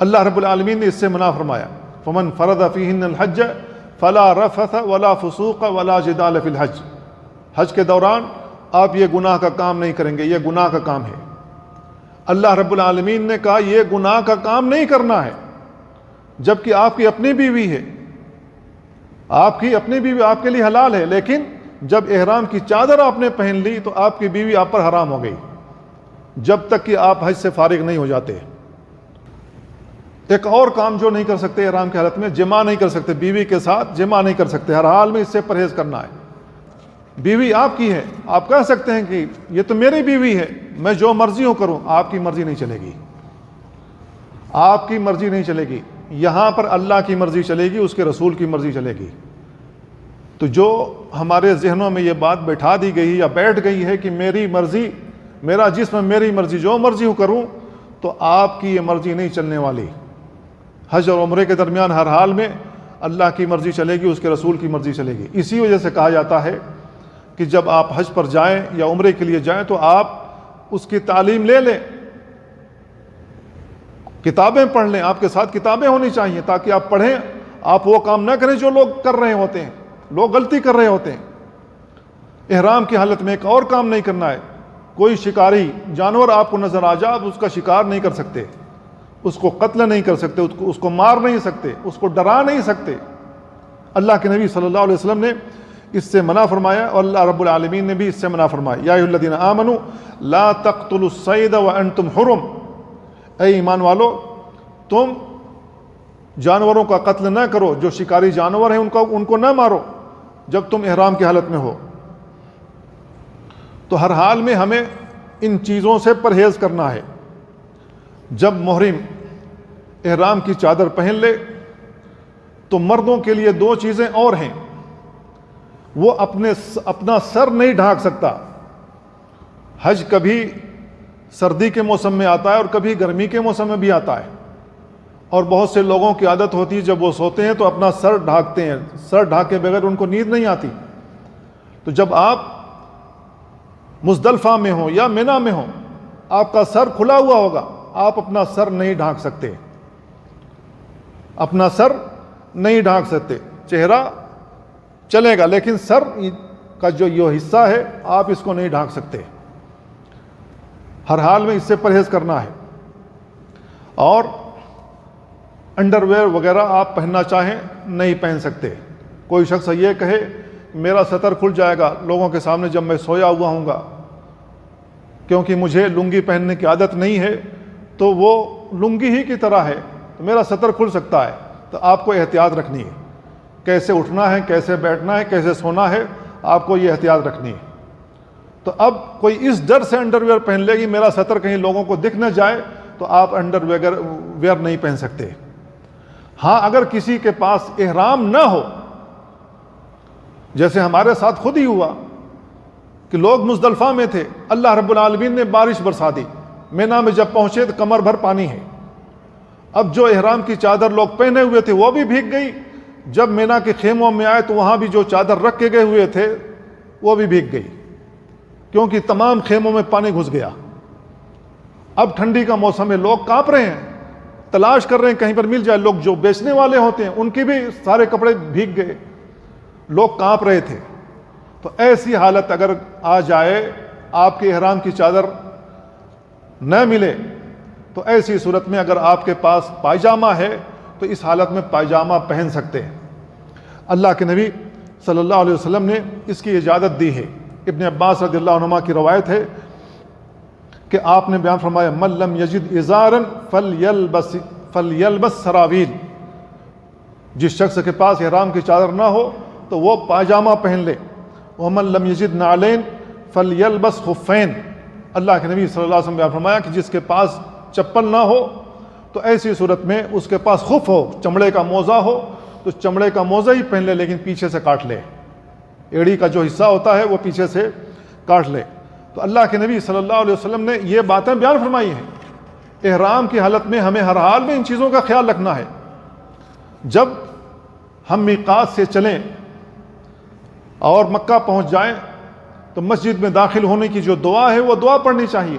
اللہ رب العالمین نے اس سے منع فرمایا فمن فرض فیہن الحج فلا رفث ولا فسوق ولا جدال فی الحج، حج کے دوران آپ یہ گناہ کا کام نہیں کریں گے، یہ گناہ کا کام ہے۔ اللہ رب العالمین نے کہا یہ گناہ کا کام نہیں کرنا ہے، جبکہ آپ کی اپنی بیوی ہے، آپ کی اپنی بیوی آپ کے لیے حلال ہے، لیکن جب احرام کی چادر آپ نے پہن لی تو آپ کی بیوی آپ پر حرام ہو گئی، جب تک کہ آپ حج سے فارغ نہیں ہو جاتے۔ ایک اور کام جو نہیں کر سکتے احرام کی حالت میں، جماع نہیں کر سکتے، بیوی کے ساتھ جماع نہیں کر سکتے، ہر حال میں اس سے پرہیز کرنا ہے۔ بیوی آپ کی ہے، آپ کہہ سکتے ہیں کہ یہ تو میری بیوی ہے، میں جو مرضی ہوں کروں، آپ کی مرضی نہیں چلے گی، آپ کی مرضی نہیں چلے گی، یہاں پر اللہ کی مرضی چلے گی، اس کے رسول کی مرضی چلے گی۔ تو جو ہمارے ذہنوں میں یہ بات بیٹھا دی گئی یا بیٹھ گئی ہے کہ میری مرضی، میرا جسم میری مرضی، جو مرضی ہوں کروں، تو آپ کی یہ مرضی نہیں چلنے والی۔ حج اور عمرے کے درمیان ہر حال میں اللہ کی مرضی چلے گی، اس کے رسول کی مرضی چلے گی۔ اسی وجہ سے کہا جاتا ہے کہ جب آپ حج پر جائیں یا عمرے کے لیے جائیں تو آپ اس کی تعلیم لے لیں، کتابیں پڑھ لیں، آپ کے ساتھ کتابیں ہونی چاہیے تاکہ آپ پڑھیں، آپ وہ کام نہ کریں جو لوگ کر رہے ہوتے ہیں، لوگ غلطی کر رہے ہوتے ہیں۔ احرام کی حالت میں ایک اور کام نہیں کرنا ہے، کوئی شکاری جانور آپ کو نظر آ جائے آپ اس کا شکار نہیں کر سکتے، اس کو قتل نہیں کر سکتے، اس کو مار نہیں سکتے، اس کو ڈرا نہیں سکتے۔ اللہ کے نبی صلی اللہ علیہ وسلم نے اس سے منع فرمایا، اور اللہ رب العالمین نے بھی اس سے منع فرمایا یا ایھا الذین آمنوا لا تقتلوا الصید وانتم حرم، اے ایمان والو تم جانوروں کا قتل نہ کرو، جو شکاری جانور ہیں ان کو نہ مارو جب تم احرام کی حالت میں ہو۔ تو ہر حال میں ہمیں ان چیزوں سے پرہیز کرنا ہے۔ جب محرم احرام کی چادر پہن لے تو مردوں کے لیے دو چیزیں اور ہیں، وہ اپنا سر نہیں ڈھانک سکتا۔ حج کبھی سردی کے موسم میں آتا ہے اور کبھی گرمی کے موسم میں بھی آتا ہے، اور بہت سے لوگوں کی عادت ہوتی ہے جب وہ سوتے ہیں تو اپنا سر ڈھانکتے ہیں، سر ڈھانکے بغیر ان کو نیند نہیں آتی۔ تو جب آپ مزدلفہ میں ہوں یا منی میں ہوں، آپ کا سر کھلا ہوا ہوگا، آپ اپنا سر نہیں ڈھانک سکتے، اپنا سر نہیں ڈھانک سکتے، چہرہ چلے گا لیکن سر کا جو یہ حصہ ہے آپ اس کو نہیں ڈھانک سکتے۔ ہر حال میں اس سے پرہیز کرنا ہے۔ اور انڈر ویئر وغیرہ آپ پہننا چاہیں نہیں پہن سکتے۔ کوئی شخص یہ کہے میرا سطر کھل جائے گا لوگوں کے سامنے جب میں سویا ہوا ہوں گا، کیونکہ مجھے لنگی پہننے کی عادت نہیں ہے، تو وہ لنگی ہی کی طرح ہے تو میرا سطر کھل سکتا ہے۔ تو آپ کو احتیاط رکھنی ہے، کیسے اٹھنا ہے، کیسے بیٹھنا ہے، کیسے سونا ہے، آپ کو یہ احتیاط رکھنی ہے۔ تو اب کوئی اس ڈر سے انڈر ویئر پہن لے گی میرا سطر کہیں لوگوں کو دکھ نہ جائے، تو آپ انڈر ویئر نہیں پہن سکتے۔ ہاں اگر کسی کے پاس احرام نہ ہو، جیسے ہمارے ساتھ خود ہی ہوا کہ لوگ مزدلفہ میں تھے، اللہ رب العالمین نے بارش برسا دی، مینا میں جب پہنچے تو کمر بھر پانی ہے، اب جو احرام کی چادر لوگ پہنے ہوئے تھے وہ بھی بھیگ گئی، جب مینا کے خیموں میں آئے تو وہاں بھی جو چادر رکھ کے گئے ہوئے تھے وہ بھی بھیگ گئی، کیونکہ تمام خیموں میں پانی گھس گیا۔ اب ٹھنڈی کا موسم ہے، لوگ کانپ رہے ہیں، تلاش کر رہے ہیں کہیں پر مل جائے، لوگ جو بیچنے والے ہوتے ہیں ان کی بھی سارے کپڑے بھیگ گئے، لوگ کانپ رہے تھے۔ تو ایسی حالت اگر آ جائے، آپ کے احرام کی چادر نہ ملے، تو ایسی صورت میں اگر آپ کے پاس پائجامہ ہے تو اس حالت میں پائجامہ پہن سکتے ہیں۔ اللہ کے نبی صلی اللہ علیہ وسلم نے اس کی اجازت دی ہے۔ ابن عباس رضی اللہ عنہما کی روایت ہے کہ آپ نے بیان فرمایا من لم یجد ازارا فلیلبس سراویل، جس شخص کے پاس احرام کی چادر نہ ہو تو وہ پاجامہ پہن لے، ومن لم یجد نعلین فلیلبس خفین، اللہ کے نبی صلی اللہ علیہ وسلم نے بیان فرمایا کہ جس کے پاس چپل نہ ہو تو ایسی صورت میں اس کے پاس خف ہو، چمڑے کا موزہ ہو تو چمڑے کا موزہ ہی پہن لے، لیکن پیچھے سے کاٹ لے، ایڑی کا جو حصہ ہوتا ہے وہ پیچھے سے کاٹ لے۔ تو اللہ کے نبی صلی اللہ علیہ وسلم نے یہ باتیں بیان فرمائی ہیں۔ احرام کی حالت میں ہمیں ہر حال میں ان چیزوں کا خیال رکھنا ہے۔ جب ہم میقات سے چلیں اور مکہ پہنچ جائیں تو مسجد میں داخل ہونے کی جو دعا ہے وہ دعا پڑھنی چاہیے۔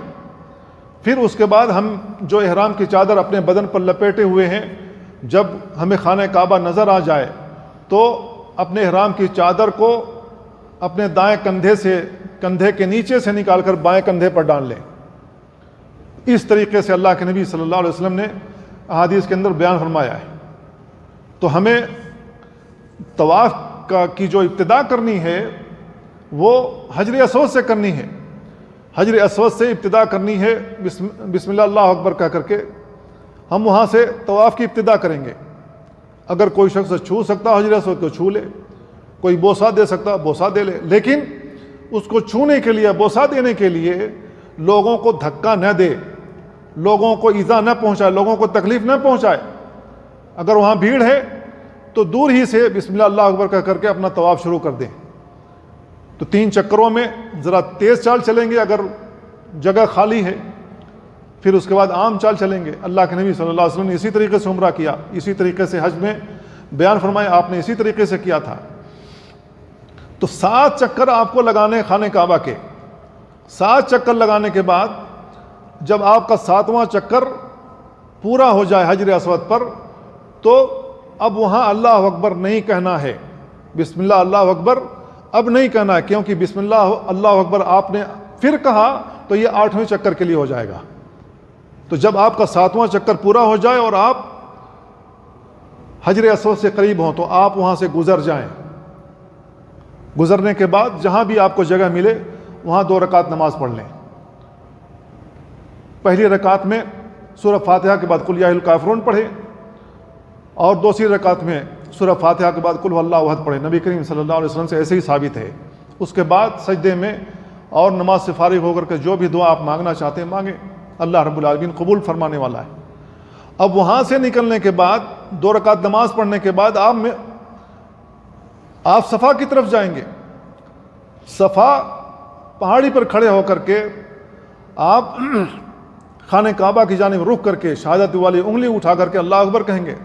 پھر اس کے بعد ہم جو احرام کی چادر اپنے بدن پر لپیٹے ہوئے ہیں، جب ہمیں خانہ کعبہ نظر آ جائے تو اپنے احرام کی چادر کو اپنے دائیں کندھے کے نیچے سے نکال کر بائیں کندھے پر ڈال لیں۔ اس طریقے سے اللہ کے نبی صلی اللہ علیہ وسلم نے احادیث کے اندر بیان فرمایا ہے۔ تو ہمیں طواف کی جو ابتدا کرنی ہے وہ حجر اسود سے کرنی ہے۔ حجر اسود سے ابتدا کرنی ہے، بسم اللہ اللہ اکبر کہہ کر کے ہم وہاں سے طواف کی ابتدا کریں گے۔ اگر کوئی شخص چھو سکتا حجر اسود کو چھو لے، کوئی بوسہ دے سکتا بوسہ دے لے، لیکن اس کو چھونے کے لیے، بوسہ دینے کے لیے لوگوں کو دھکا نہ دے، لوگوں کو ایذا نہ پہنچائے، لوگوں کو تکلیف نہ پہنچائے۔ اگر وہاں بھیڑ ہے تو دور ہی سے بسم اللہ اللہ اکبر کہہ کر کے اپنا طواف شروع کر دیں۔ تو 3 چکروں میں ذرا تیز چال چلیں گے اگر جگہ خالی ہے، پھر اس کے بعد عام چال چلیں گے۔ اللہ کے نبی صلی اللہ علیہ وسلم نے اسی طریقے سے عمرہ کیا، اسی طریقے سے حج میں بیان فرمایا آپ نے اسی طریقے سے کیا تھا۔ تو 7 چکر آپ کو لگانے خانہ کعبہ کے۔ 7 چکر لگانے کے بعد جب آپ کا 7واں چکر پورا ہو جائے حجر اسود پر، تو اب وہاں اللہ اکبر نہیں کہنا ہے، بسم اللہ اللہ اکبر اب نہیں کہنا ہے، کیونکہ بسم اللہ اللہ اکبر آپ نے پھر کہا تو یہ 8ویں چکر کے لیے ہو جائے گا۔ تو جب آپ کا 7واں چکر پورا ہو جائے اور آپ حجر اسود سے قریب ہوں تو آپ وہاں سے گزر جائیں۔ گزرنے کے بعد جہاں بھی آپ کو جگہ ملے وہاں 2 رکعت نماز پڑھ لیں۔ پہلی رکعت میں سورہ فاتحہ کے بعد قل یا الکافرون پڑھیں، اور دوسری رکعت میں سورہ فاتحہ کے بعد قل هو اللہ احد پڑھیں۔ نبی کریم صلی اللہ علیہ وسلم سے ایسے ہی ثابت ہے۔ اس کے بعد سجدے میں اور نماز سے فارغ ہو کر کے جو بھی دعا آپ مانگنا چاہتے ہیں مانگیں، اللہ رب العالمین قبول فرمانے والا ہے۔ اب وہاں سے نکلنے کے بعد 2 رکعت نماز پڑھنے کے بعد آپ صفا کی طرف جائیں گے۔ صفا پہاڑی پر کھڑے ہو کر کے آپ خانہ کعبہ کی جانب رخ کر کے شہادت والی انگلی اٹھا کر کے اللہ اکبر کہیں گے۔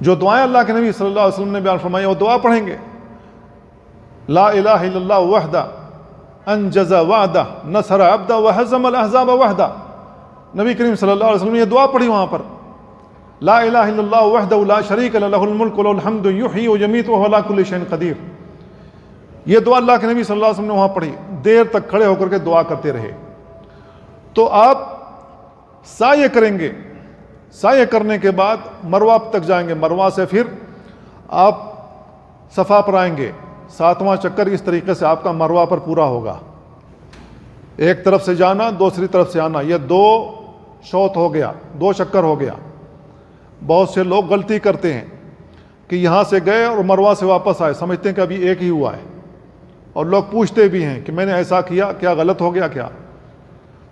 جو دعائیں اللہ کے نبی صلی اللہ علیہ وسلم نے بیان فرمائی وہ دعا پڑھیں گے۔ لا الہ الا اللہ وحدہ انجز وعدہ نصر عبدہ وحزم الاحزاب وحدہ۔ نبی کریم صلی اللہ علیہ وسلم نے یہ دعا پڑھی وہاں پر، لا الہ الا اللہ وحدہ لا شریک لہ لہ الملک ولہ الحمد یحیی ویمیت وہو علی کل شیء قدیر۔ یہ دعا اللہ کے نبی صلی اللہ علیہ وسلم نے وہاں پڑھی، دیر تک کھڑے ہو کر کے دعا کرتے رہے۔ تو آپ سعی کریں گے، سعی کرنے کے بعد مروہ تک جائیں گے، مروہ سے پھر آپ صفا پر آئیں گے۔ 7واں چکر اس طریقے سے آپ کا مروہ پر پورا ہوگا۔ ایک طرف سے جانا، دوسری طرف سے آنا، یہ 2 شوط ہو گیا، 2 چکر ہو گیا۔ بہت سے لوگ غلطی کرتے ہیں کہ یہاں سے گئے اور مروہ سے واپس آئے، سمجھتے ہیں کہ ابھی ایک ہی ہوا ہے، اور لوگ پوچھتے بھی ہیں کہ میں نے ایسا کیا، کیا غلط ہو گیا کیا؟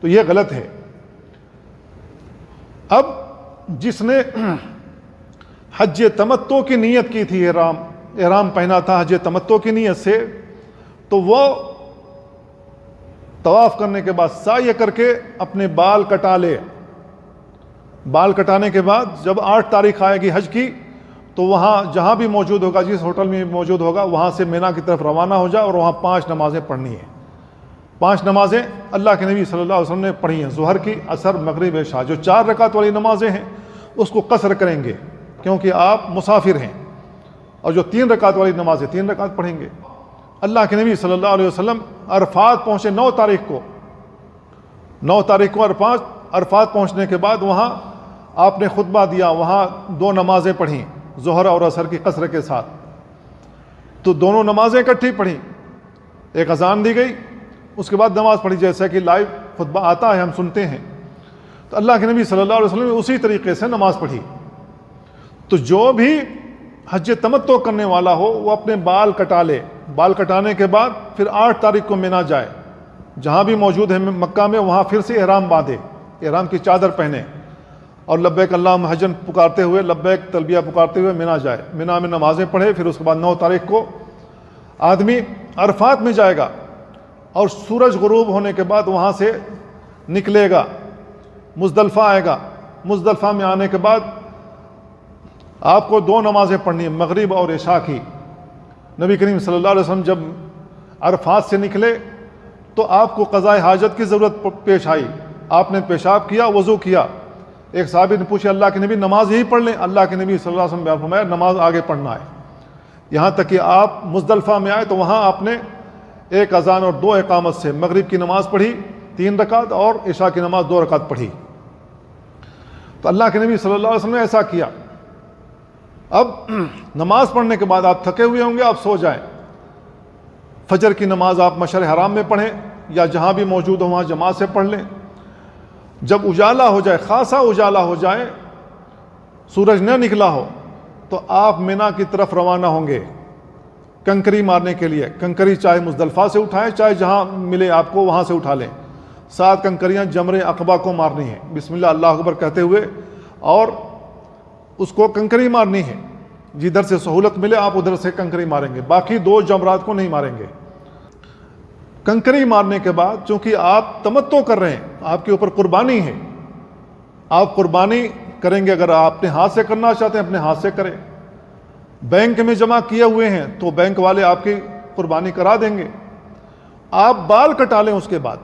تو یہ غلط ہے۔ اب جس نے حج تمتع کی نیت کی تھی، احرام پہنا تھا حج تمتع کی نیت سے، تو وہ طواف کرنے کے بعد سعی کر کے اپنے بال کٹا لے۔ بال کٹانے کے بعد جب 8 تاریخ آئے گی حج کی، تو وہاں جہاں بھی موجود ہوگا، جس ہوٹل میں موجود ہوگا، وہاں سے مینا کی طرف روانہ ہو جائے اور وہاں 5 نمازیں پڑھنی ہیں۔ 5 نمازیں اللہ کے نبی صلی اللہ علیہ وسلم نے پڑھی ہیں، ظہر کی، عصر، مغرب، عشاء۔ جو 4 رکعت والی نمازیں ہیں اس کو قصر کریں گے کیونکہ آپ مسافر ہیں، اور جو 3 رکعت والی نمازیں 3 رکعت پڑھیں گے۔ اللہ کے نبی صلی اللہ علیہ وسلم عرفات پہنچے 9 تاریخ کو۔ 9 تاریخ کو عرفات پہنچنے کے بعد وہاں آپ نے خطبہ دیا، وہاں 2 نمازیں پڑھیں، ظہر اور عصر کی قصر کے ساتھ۔ تو دونوں نمازیں اکٹھی پڑھیں، ایک اذان دی گئی، اس کے بعد نماز پڑھی، جیسا کہ لائیو خطبہ آتا ہے ہم سنتے ہیں، تو اللہ کے نبی صلی اللہ علیہ وسلم نے اسی طریقے سے نماز پڑھی۔ تو جو بھی حج تمتع کرنے والا ہو وہ اپنے بال کٹا لے، بال کٹانے کے بعد پھر 8 تاریخ کو مینا جائے، جہاں بھی موجود ہے مکہ میں وہاں پھر سے احرام باندھے، احرام کی چادر پہنے اور لبیک اللہم حجن پکارتے ہوئے، لبیک تلبیہ پکارتے ہوئے مینا جائے، مینا میں نمازیں پڑھے۔ پھر اس کے بعد 9 تاریخ کو آدمی عرفات میں جائے گا اور سورج غروب ہونے کے بعد وہاں سے نکلے گا، مزدلفہ آئے گا۔ مزدلفہ میں آنے کے بعد آپ کو 2 نمازیں پڑھنی ہیں، مغرب اور عشاء کی۔ نبی کریم صلی اللہ علیہ وسلم جب عرفات سے نکلے تو آپ کو قضاء حاجت کی ضرورت پیش آئی، آپ نے پیشاب کیا، وضو کیا۔ ایک صحابی نے پوچھا اللہ کے نبی نماز یہی پڑھ لیں؟ اللہ کے نبی صلی اللہ علیہ وسلم نے فرمایا نماز آگے پڑھنا ہے، یہاں تک کہ آپ مزدلفہ میں آئے تو وہاں آپ نے 1 اذان اور 2 اقامت سے مغرب کی نماز پڑھی 3 رکعت اور عشاء کی نماز 2 رکعت پڑھی۔ تو اللہ کے نبی صلی اللہ علیہ وسلم نے ایسا کیا۔ اب نماز پڑھنے کے بعد آپ تھکے ہوئے ہوں گے، آپ سو جائیں۔ فجر کی نماز آپ مشعر حرام میں پڑھیں یا جہاں بھی موجود ہو وہاں جماعت سے پڑھ لیں۔ جب اجالا ہو جائے، خاصا اجالا ہو جائے، سورج نہ نکلا ہو، تو آپ مینا کی طرف روانہ ہوں گے کنکری مارنے کے لیے۔ کنکری چاہے مزدلفہ سے اٹھائیں، چاہے جہاں ملے آپ کو وہاں سے اٹھا لیں۔ 7 کنکریاں جمرے عقبہ کو مارنی ہیں، بسم اللہ اللہ اکبر کہتے ہوئے، اور اس کو کنکری مارنی ہے۔ جدھر سے سہولت ملے آپ ادھر سے کنکری ماریں گے، باقی 2 جمرات کو نہیں ماریں گے۔ کنکری مارنے کے بعد چونکہ آپ تمتع کر رہے ہیں، آپ کے اوپر قربانی ہے، آپ قربانی کریں گے۔ اگر آپ اپنے ہاتھ سے کرنا چاہتے ہیں اپنے ہاتھ سے کریں، بینک میں جمع کیے ہوئے ہیں تو بینک والے آپ کی قربانی کرا دیں گے۔ آپ بال کٹا لیں اس کے بعد،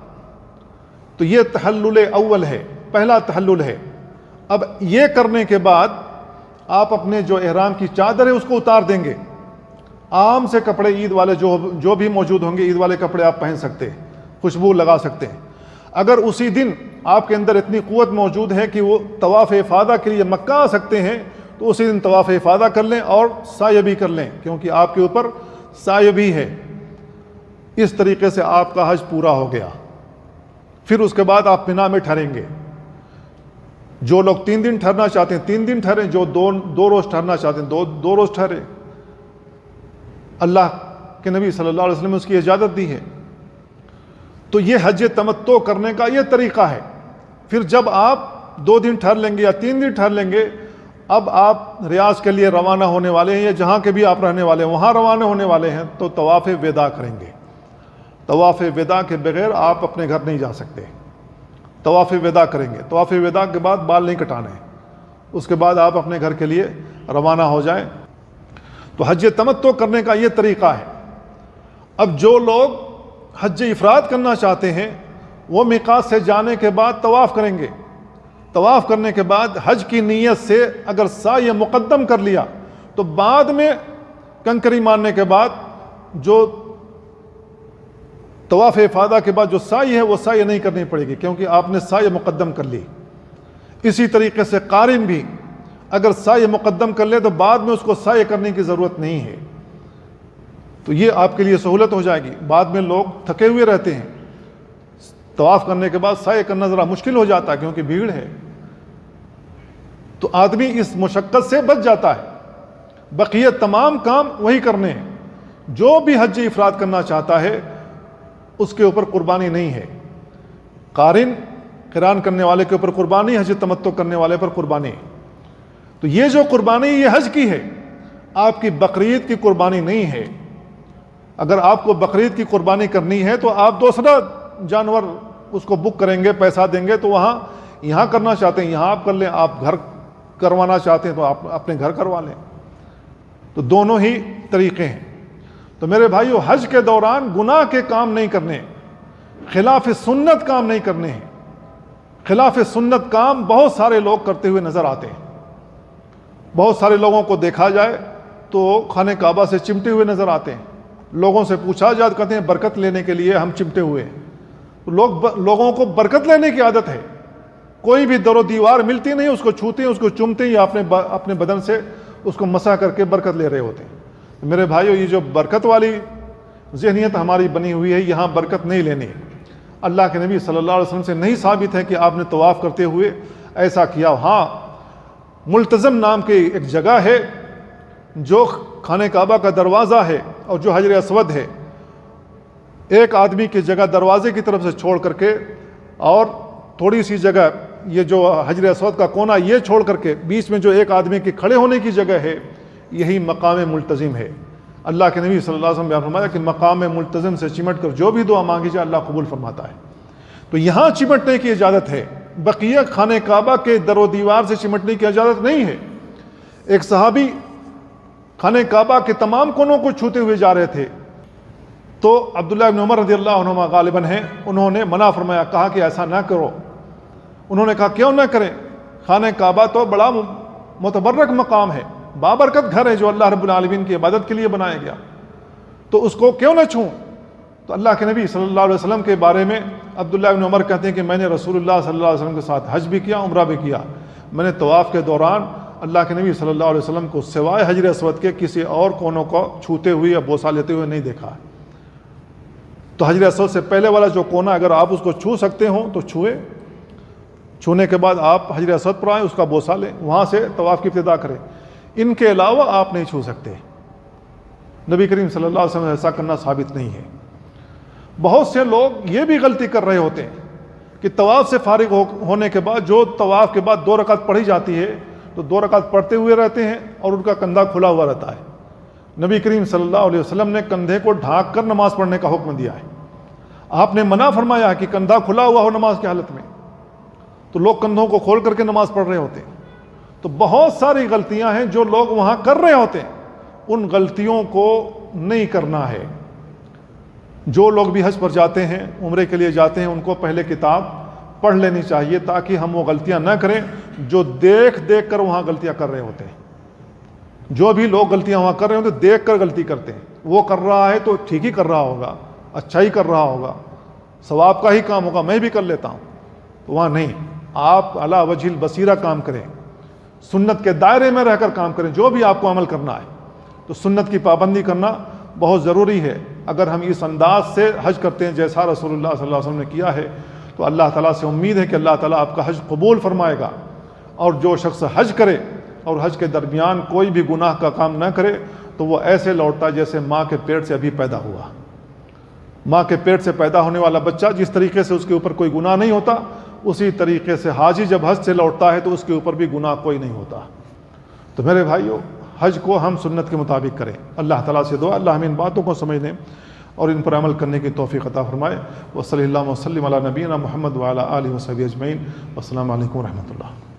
تو یہ تحلل اول ہے، پہلا تحلل ہے۔ اب یہ کرنے کے بعد آپ اپنے جو احرام کی چادر ہے اس کو اتار دیں گے۔ عام سے کپڑے عید والے جو بھی موجود ہوں گے، عید والے کپڑے آپ پہن سکتے ہیں، خوشبو لگا سکتے ہیں۔ اگر اسی دن آپ کے اندر اتنی قوت موجود ہے کہ وہ طواف افاضہ کے لیے مکہ آ سکتے ہیں تو اسی دن طواف افاضہ کر لیں اور سعی بھی کر لیں، کیونکہ آپ کے اوپر سعی بھی ہے۔ اس طریقے سے آپ کا حج پورا ہو گیا۔ پھر اس کے بعد آپ مینا میں ٹھہریں گے۔ جو لوگ 3 دن ٹھہرنا چاہتے ہیں 3 دن ٹھہریں، جو 2 روز ٹھہرنا چاہتے ہیں 2 روز ٹھہریں۔ اللہ کے نبی صلی اللہ علیہ وسلم نے اس کی اجازت دی ہے۔ تو یہ حج تمتع کرنے کا یہ طریقہ ہے۔ پھر جب آپ 2 دن ٹھہر لیں گے یا 3 دن ٹھہر لیں گے، اب آپ ریاض کے لیے روانہ ہونے والے ہیں، یا جہاں کے بھی آپ رہنے والے ہیں وہاں روانہ ہونے والے ہیں، تو طواف وداع کریں گے۔ طواف وداع کے بغیر آپ اپنے گھر نہیں جا سکتے۔ طواف وداع کریں گے، طواف وداع کے بعد بال نہیں کٹانے، اس کے بعد آپ اپنے گھر کے لیے روانہ ہو جائیں۔ تو حج تمتع کرنے کا یہ طریقہ ہے۔ اب جو لوگ حج افراد کرنا چاہتے ہیں وہ میقات سے جانے کے بعد طواف کریں گے۔ طواف کرنے کے بعد حج کی نیت سے اگر سعی مقدم کر لیا تو بعد میں کنکری مارنے کے بعد جو طواف افاضہ کے بعد جو سعی ہے وہ سعی نہیں کرنی پڑے گی، کیونکہ آپ نے سعی مقدم کر لی۔ اسی طریقے سے قارن بھی اگر سعی مقدم کر لے تو بعد میں اس کو سعی کرنے کی ضرورت نہیں ہے، تو یہ آپ کے لیے سہولت ہو جائے گی۔ بعد میں لوگ تھکے ہوئے رہتے ہیں، طواف کرنے کے بعد سعی کرنا ذرا مشکل ہو جاتا ہے کیونکہ بھیڑ ہے، تو آدمی اس مشقت سے بچ جاتا ہے۔ بقیہ تمام کام وہی کرنے ہیں۔ جو بھی حج افراد کرنا چاہتا ہے اس کے اوپر قربانی نہیں ہے۔ قران کرنے والے کے اوپر قربانی، حج تمتع کرنے والے پر قربانی۔ تو یہ جو قربانی یہ حج کی ہے، آپ کی بقرعید کی قربانی نہیں ہے۔ اگر آپ کو بقرعید کی قربانی کرنی ہے تو آپ دوسرا جانور اس کو بک کریں گے، پیسہ دیں گے، تو وہاں یہاں کرنا چاہتے ہیں یہاں آپ کر لیں، آپ گھر کروانا چاہتے ہیں تو آپ اپنے گھر کروا لیں۔ تو دونوں ہی طریقے ہیں۔ تو میرے بھائیو، حج کے دوران گناہ کے کام نہیں کرنے، خلاف سنت کام نہیں کرنے ہیں۔ خلاف سنت کام بہت سارے لوگ کرتے ہوئے نظر آتے ہیں۔ بہت سارے لوگوں کو دیکھا جائے تو خانہ کعبہ سے چمٹے ہوئے نظر آتے ہیں۔ لوگوں سے پوچھا جائے کہتے ہیں برکت لینے کے لیے ہم چمٹے ہوئے ہیں۔ تو لوگوں کو برکت لینے کی عادت ہے، کوئی بھی در و دیوار ملتی نہیں اس کو چھوتے ہیں، اس کو چومتے ہیں، یا اپنے بدن سے اس کو مسح کر کے برکت لے رہے ہوتے ہیں۔ میرے بھائیو، یہ جو برکت والی ذہنیت ہماری بنی ہوئی ہے، یہاں برکت نہیں لینی ہے۔ اللہ کے نبی صلی اللہ علیہ وسلم سے نہیں ثابت ہے کہ آپ نے طواف کرتے ہوئے ایسا کیا۔ ہاں، ملتزم نام کی ایک جگہ ہے جو خانہ کعبہ کا دروازہ ہے اور جو حجر اسود ہے، ایک آدمی کی جگہ دروازے کی طرف سے چھوڑ کر کے اور تھوڑی سی جگہ یہ جو حجر اسود کا کونا یہ چھوڑ کر کے بیچ میں جو ایک آدمی کے کھڑے ہونے کی جگہ ہے، یہی مقام ملتزم ہے۔ اللہ کے نبی صلی اللہ علیہ وسلم بیان فرمایا کہ مقام ملتزم سے چمٹ کر جو بھی دعا مانگی جائے اللہ قبول فرماتا ہے۔ تو یہاں چمٹنے کی اجازت ہے، بقیہ خانہ کعبہ کے در و دیوار سے چمٹنے کی اجازت نہیں ہے۔ ایک صحابی خانہ کعبہ کے تمام کونوں کو چھوتے ہوئے جا رہے تھے، تو عبداللہ بن عمر رضی اللہ عنہما غالباً ہیں، انہوں نے منع فرمایا، کہا کہ ایسا نہ کرو۔ انہوں نے کہا کیوں نہ کریں، خانہ کعبہ تو بڑا متبرک مقام ہے، بابرکت گھر ہے جو اللہ رب العالمین کی عبادت کے لیے بنایا گیا، تو اس کو کیوں نہ چھوں۔ تو اللہ کے نبی صلی اللہ علیہ وسلم کے بارے میں عبداللہ بن عمر کہتے ہیں کہ میں نے رسول اللہ صلی اللہ علیہ وسلم کے ساتھ حج بھی کیا، عمرہ بھی کیا، میں نے طواف کے دوران اللہ کے نبی صلی اللہ علیہ وسلم کو سوائے حجر اسود کے کسی اور کونوں کو چھوتے ہوئے یا بوسہ لیتے ہوئے نہیں دیکھا۔ تو حجر اسود سے پہلے والا جو کونا اگر آپ اس کو چھو سکتے ہوں تو چھوئے، چھونے کے بعد آپ حجر اسود پر آئیں، اس کا بوسہ لیں، وہاں سے طواف کی ابتدا کریں، ان کے علاوہ آپ نہیں چھو سکتے۔ نبی کریم صلی اللہ علیہ وسلم ایسا کرنا ثابت نہیں ہے۔ بہت سے لوگ یہ بھی غلطی کر رہے ہوتے ہیں کہ طواف سے فارغ ہونے کے بعد جو طواف کے بعد 2 رکعت پڑھی جاتی ہے تو 2 رکعت پڑھتے ہوئے رہتے ہیں اور ان کا کندھا کھلا ہوا رہتا ہے۔ نبی کریم صلی اللہ علیہ وسلم نے کندھے کو ڈھانک کر نماز پڑھنے کا حکم دیا ہے۔ آپ نے منع فرمایا ہے کہ کندھا کھلا ہوا ہو نماز کی حالت میں، تو لوگ کندھوں کو کھول کر کے نماز پڑھ رہے ہوتے ہیں۔ تو بہت ساری غلطیاں ہیں جو لوگ وہاں کر رہے ہوتے ہیں، ان غلطیوں کو نہیں کرنا ہے۔ جو لوگ بھی حج پر جاتے ہیں، عمرے کے لیے جاتے ہیں، ان کو پہلے کتاب پڑھ لینی چاہیے تاکہ ہم وہ غلطیاں نہ کریں جو دیکھ دیکھ کر وہاں غلطیاں کر رہے ہوتے ہیں۔ جو بھی لوگ غلطیاں وہاں کر رہے ہوتے ہیں دیکھ کر غلطی کرتے ہیں، وہ کر رہا ہے تو ٹھیک ہی کر رہا ہوگا، اچھا ہی کر رہا ہوگا، ثواب کا ہی کام ہوگا، میں بھی کر لیتا ہوں، تو وہاں نہیں۔ آپ علی وجہ البصیرہ کام کریں، سنت کے دائرے میں رہ کر کام کریں۔ جو بھی آپ کو عمل کرنا ہے تو سنت کی پابندی کرنا بہت ضروری ہے۔ اگر ہم اس انداز سے حج کرتے ہیں جیسا رسول اللہ صلی اللہ علیہ وسلم نے کیا ہے تو اللہ تعالیٰ سے امید ہے کہ اللہ تعالیٰ آپ کا حج قبول فرمائے گا۔ اور جو شخص حج کرے اور حج کے درمیان کوئی بھی گناہ کا کام نہ کرے تو وہ ایسے لوٹتا جیسے ماں کے پیٹ سے ابھی پیدا ہوا۔ ماں کے پیٹ سے پیدا ہونے والا بچہ جس طریقے سے اس کے اوپر کوئی گناہ نہیں ہوتا، اسی طریقے سے حاجی جب حج سے لوٹتا ہے تو اس کے اوپر بھی گناہ کوئی نہیں ہوتا۔ تو میرے بھائیو، حج کو ہم سنت کے مطابق کریں۔ اللہ تعالیٰ سے دعا اللہ ہمیں ان باتوں کو سمجھنے اور ان پر عمل کرنے کی توفیق عطا فرمائے۔ وصلی اللہ وسلم علی نبینا محمد وعلی آلہ وصحبہ اجمعین۔ السلام علیکم ورحمۃ اللہ۔